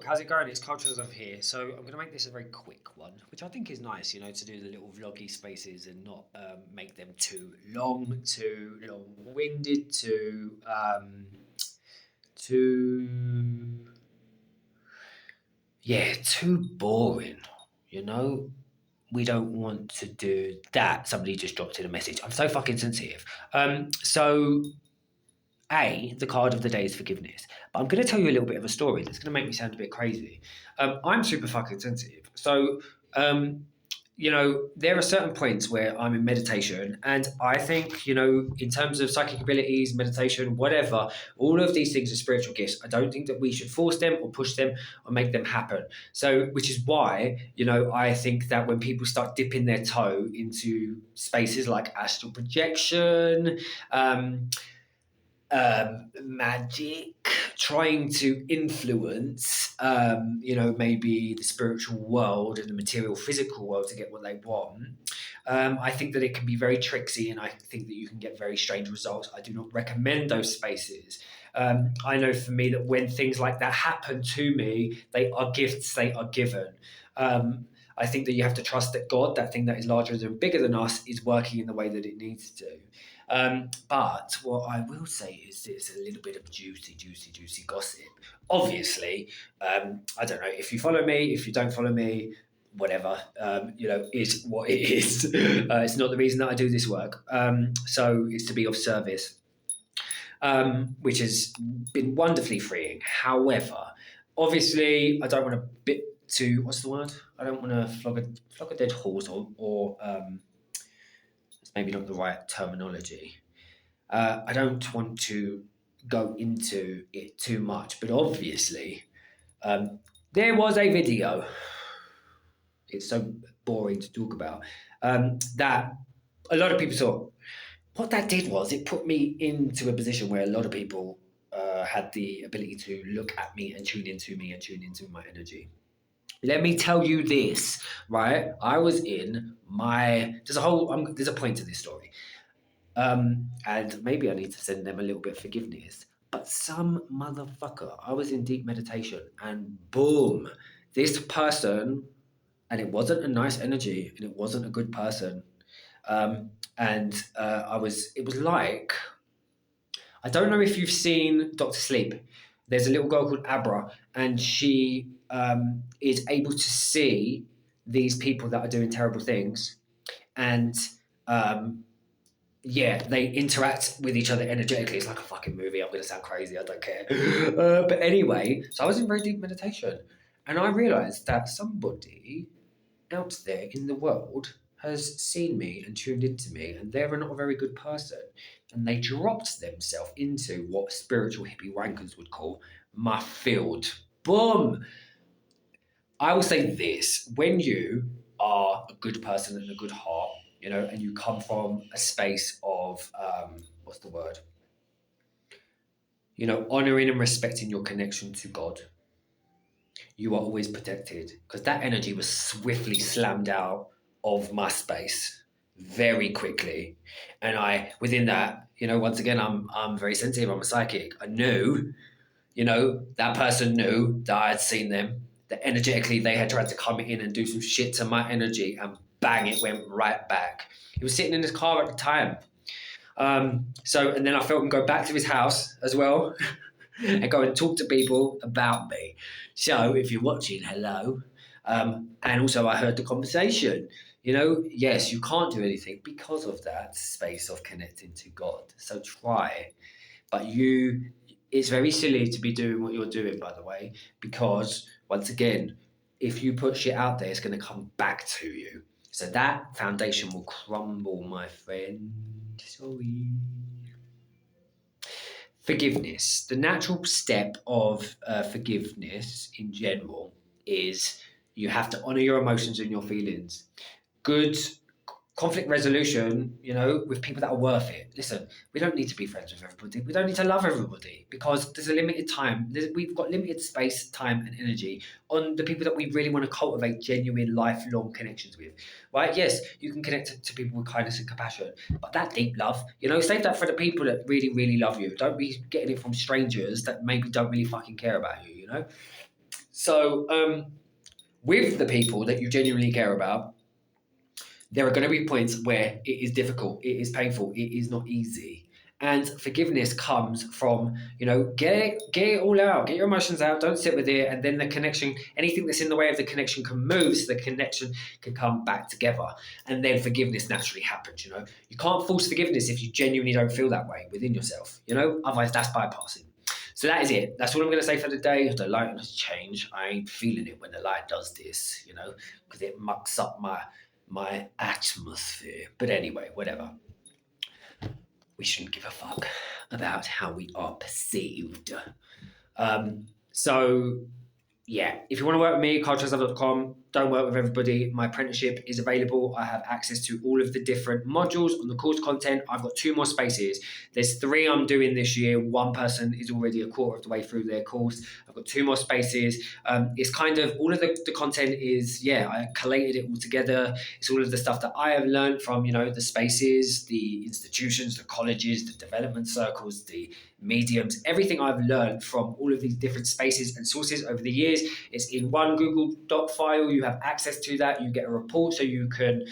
look, how's it going? It's Cultures of here. So I'm going to make this a very quick one, which I think is nice, to do the little vloggy spaces and not make them too long, too long-winded, too, yeah, too boring, you know? We don't want to do that. Somebody just dropped in a message. I'm so fucking sensitive. So the card of the day is forgiveness. But I'm going to tell you a little bit of a story that's going to make me sound a bit crazy. I'm super fucking sensitive. So, there are certain points where I'm in meditation, and I think, in terms of psychic abilities, meditation, whatever, all of these things are spiritual gifts. I don't think that we should force them or push them or make them happen. So, which is why, I think that when people start dipping their toe into spaces like astral projection, magic, trying to influence, maybe the spiritual world and the material physical world to get what they want. I think that it can be very tricksy, and I think that you can get very strange results. I do not recommend those spaces. I know for me that when things like that happen to me, they are gifts, they are given. I think that you have to trust that God, that thing that is larger and bigger than us, is working in the way that it needs to. But what I will say is it's a little bit of juicy gossip. Obviously, I don't know if you follow me, if you don't follow me, whatever, is what it is. It's not the reason that I do this work. So it's to be of service, which has been wonderfully freeing. However, obviously, I don't want to bit to, what's the word? I don't want to flog a dead horse or it's maybe not the right terminology. I don't want to go into it too much, but obviously, there was a video. It's so boring to talk about, that a lot of people saw. What that did was it put me into a position where a lot of people had the ability to look at me and tune into me and tune into my energy. Let me tell you this, right? I was in my. There's a point to this story. And maybe I need to send them a little bit of forgiveness. But some motherfucker, I was in deep meditation and boom, this person, and it wasn't a nice energy and it wasn't a good person. It was like, I don't know if you've seen Doctor Sleep. There's a little girl called Abra, and she is able to see these people that are doing terrible things. And they interact with each other energetically. It's like a fucking movie. I'm going to sound crazy. I don't care. But anyway, so I was in very deep meditation, and I realized that somebody out there in the world has seen me and tuned into me, and they're not a very good person. And they dropped themselves into what spiritual hippie wankers would call my field. Boom! I will say this: when you are a good person and a good heart, and you come from a space of, what's the word? Honoring and respecting your connection to God, you are always protected, because that energy was swiftly slammed out of my space very quickly. And within that, once again, I'm very sensitive. I'm a psychic. I knew, that person knew that I had seen them, that energetically they had tried to come in and do some shit to my energy, and bang, it went right back. He was sitting in his car at the time. And then I felt him go back to his house as well and go and talk to people about me. So if you're watching, hello. And also I heard the conversation. Yes, you can't do anything because of that space of connecting to God. So try. But it's very silly to be doing what you're doing, by the way, because once again, if you put shit out there, it's going to come back to you. So that foundation will crumble, my friend. Sorry. Forgiveness. The natural step of forgiveness in general is you have to honor your emotions and your feelings. Good conflict resolution, with people that are worth it. Listen, we don't need to be friends with everybody. We don't need to love everybody, because there's a limited time. We've got limited space, time, and energy on the people that we really want to cultivate genuine, lifelong connections with, right? Yes, you can connect to people with kindness and compassion, but that deep love, save that for the people that really, really love you. Don't be getting it from strangers that maybe don't really fucking care about you, So, with the people that you genuinely care about, there are going to be points where it is difficult, it is painful, it is not easy. And forgiveness comes from, get it all out, get your emotions out, don't sit with it, and then the connection, anything that's in the way of the connection can move so the connection can come back together. And then forgiveness naturally happens. You can't force forgiveness if you genuinely don't feel that way within yourself. Otherwise that's bypassing. So that is it. That's all I'm going to say for the day. The light has changed. I ain't feeling it when the light does this, because it mucks up my atmosphere. But anyway, whatever. We shouldn't give a fuck about how we are perceived. So yeah, if you want to work with me, carltreslove.com. Don't work with everybody. My apprenticeship is available. I have access to all of the different modules on the course content. I've got 2 more spaces. There's 3 I'm doing this year. One person is already a quarter of the way through their course. I've got 2 more spaces. It's kind of all of the content is, I collated it all together. It's all of the stuff that I have learned from, the spaces, the institutions, the colleges, the development circles, the mediums, everything I've learned from all of these different spaces and sources over the years. It's in one Google Doc file. You have access to that. You get a report so you can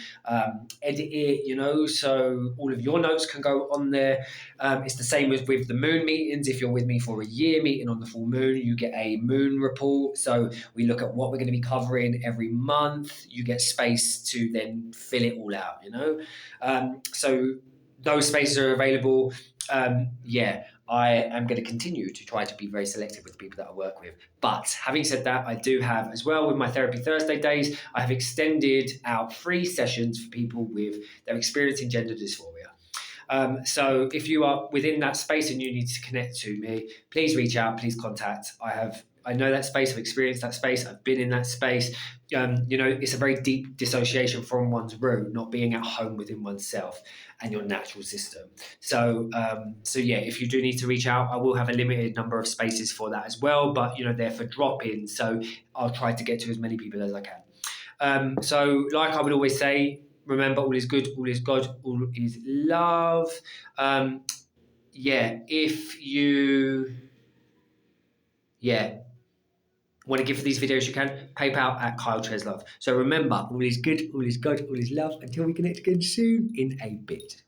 edit it, so all of your notes can go on there. It's the same as with the moon meetings. If you're with me for a year meeting on the full moon, you get a moon report. So we look at what we're going to be covering every month. You get space to then fill it all out. So those spaces are available. I am going to continue to try to be very selective with the people that I work with. But having said that, I do have as well with my Therapy Thursday days, I have extended out 3 sessions for people with their experience in gender dysphoria. So if you are within that space and you need to connect to me, please reach out, please contact. I know that space, I've experienced that space, I've been in that space. It's a very deep dissociation from one's root, not being at home within oneself and your natural system. So if you do need to reach out, I will have a limited number of spaces for that as well, but they're for drop-ins, so I'll try to get to as many people as I can. So like I would always say, remember, all is good, all is God, all is love. If you want to give for these videos, you can. PayPal at Kyle Treslove. So remember, all is good, all is God, all is love. Until we connect again soon in a bit.